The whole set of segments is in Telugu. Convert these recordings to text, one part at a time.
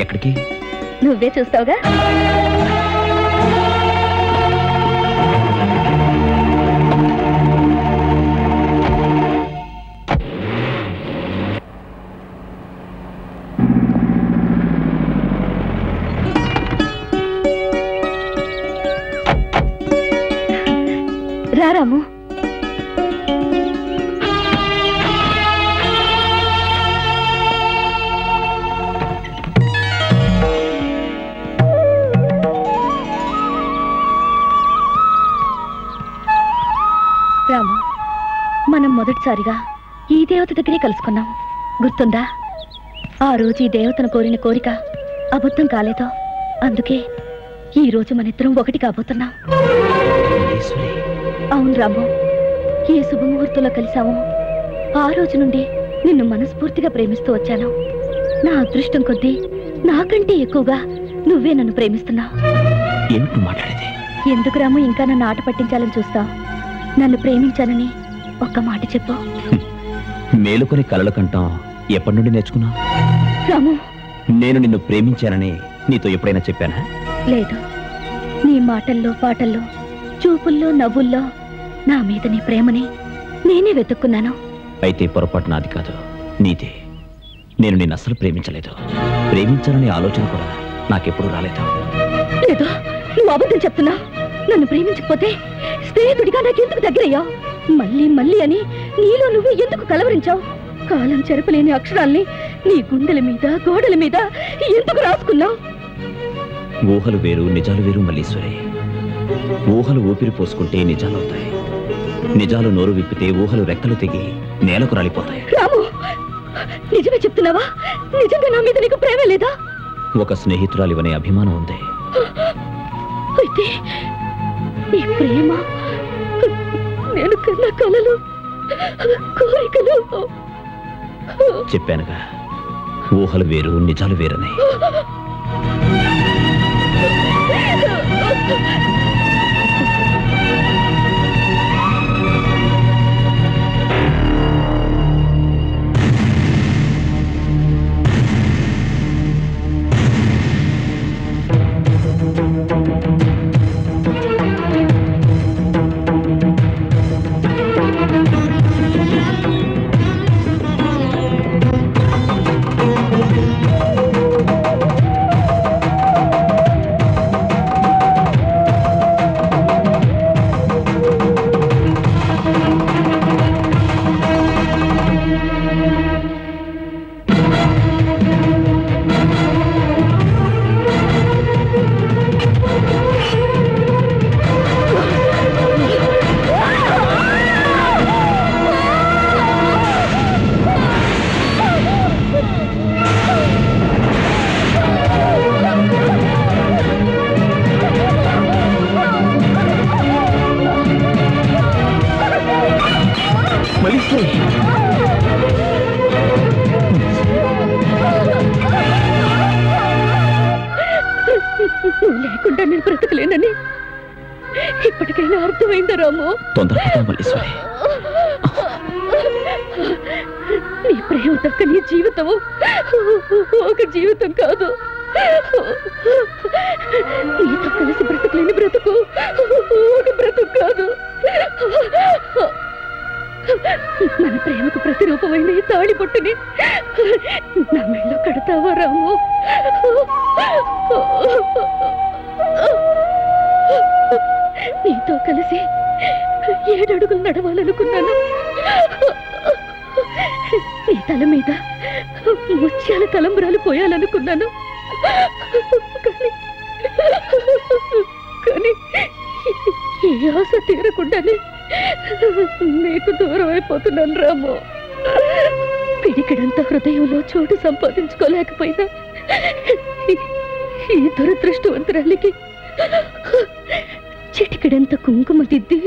ఎక్కడికి? నువ్వే చూస్తావుగా. రారాము. రాము, మనం మొదటిసారిగా ఈ దేవత దగ్గరే కలుసుకున్నాం, గుర్తుందా? ఆ రోజు ఈ దేవతను కోరిన కోరిక అబద్ధం కాలేదో, అందుకే ఈ రోజు మన ఇద్దరం ఒకటి కాబోతున్నాం. అవును రాము, ఏ శుభముహూర్తంలో కలిసామో ఆ రోజు నుండి నిన్ను మనస్ఫూర్తిగా ప్రేమిస్తూ వచ్చాను. నా అదృష్టం కొద్దీ నాకంటే ఎక్కువగా నువ్వే నన్ను ప్రేమిస్తున్నావు. ఎందుకు రాము ఇంకా నన్ను ఆట పట్టించాలని చూస్తావు? నన్ను ప్రేమించానని ఒక్క మాట చెప్పు. మేలుకొని కలలు కంటాం ఎప్పటి నుండి నేర్చుకున్నావు? రాము, నేను నిన్ను ప్రేమించానని నీతో ఎప్పుడైనా చెప్పానా? లేదు. నీ మాటల్లో, పాటల్లో, చూపుల్లో, నవ్వుల్లో నా మీద నీ ప్రేమని నేనే వెతుక్కున్నాను. అయితే పొరపాటు నాది కాదు, నీదే. నేను నిన్ను అస్సలు ప్రేమించలేదు. ప్రేమించాలనే ఆలోచన కూడా నాకెప్పుడు రాలేదు. లేదు, నువ్వు అబద్ధం చెప్తున్నావు. నన్ను ప్రేమించకపోతే స్నేహితుడిగా నాకెందుకు దగ్గరయ్యావు? మళ్ళీ మళ్ళీ అని నీలో నువ్వు ఎందుకు కలవరించావు? కాలం చెరపలేని అక్షరాల్ని నీ గుండెల మీద, గోడల మీద ఎందుకు రాసుకున్నావు? ఊహలు వేరు, నిజాలు వేరు మల్లీశ్వరి. ఊహలు ఊపిరి పోసుకుంటే నిజాలవుతాయి. నిజాలు నోరు విప్పితే ఊహలు రెక్కలు తెగి నేలకు రాలిపోతాయి. రాము, నిజమే చెప్తున్నావా? నిజంగా నా మీద నీకు ప్రేమ లేదా? ఒక స్నేహితురాలివనే అభిమానం ఉంది. అయితే నీ ప్రేమ, నేను కన్నా కలలు, కోరికలు. చెప్పానుగా, ఊహలు వేరు, నిజాలు వేరని. లేకుండా నేను బ్రతకలేనని ఇప్పటికైనా అర్థమైందా రాము? నీ ప్రేమ దక్క నీ జీవితము ఒక జీవితం కాదు. నీతో కలిసి బ్రతకలేని బ్రతుకు ఒక బ్రతుకు కాదు. మన ప్రేమకు ప్రతిరూపమైన ఈ తాళి బొట్టుని నా మెళ్ళో కడతావా రాము? నీతో కలిసి 7 అడుగులు నడవాలనుకున్నాను. నీ తల మీద ముత్యాల తలంబ్రాలు పోయాలనుకున్నాను. కానీ ఏ ఆశ తీరకుండానే నీకు దూరం అయిపోతున్నాను రాము. పిడికిడంత హృదయంలో చోటు సంపాదించుకోలేకపోయినా ఈ దురదృష్టవంతురాలికి చిటికిడంత కుంకుమ దిద్ది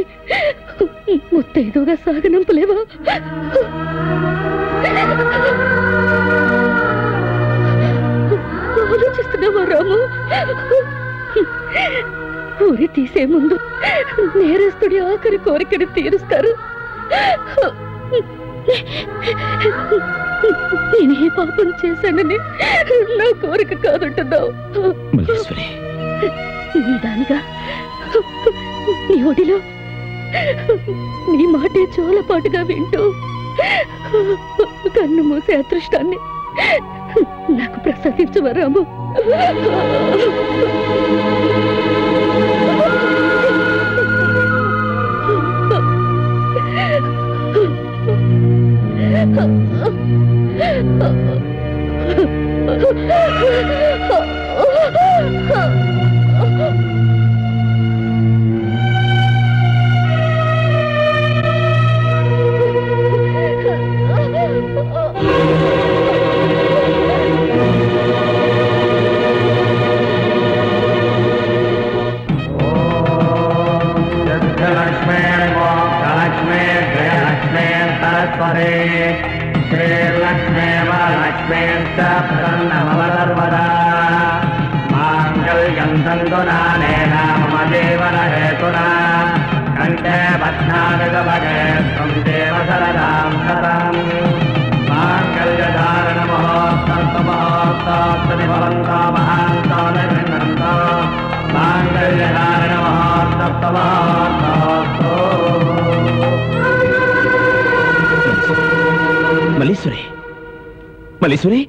ముత్తైదుగా సాగనంపలేవా? ఆలోచిస్తున్నావా రాము? ఊరి తీసే ముందు నేరస్తుడి ఆఖరి కోరికను తీరుస్తారు. నేనే పాపం చేశానని నా కోరిక కాదంటున్నావు. మల్లీశ్వరి, నీ దానిగా నీ ఒడిలో నీ మాటే చోలపాటుగా వింటూ కన్ను మూసే అదృష్టాన్ని నాకు ప్రసాదించవరాము. మల్లీశ్వరి, మల్లీశ్వరి.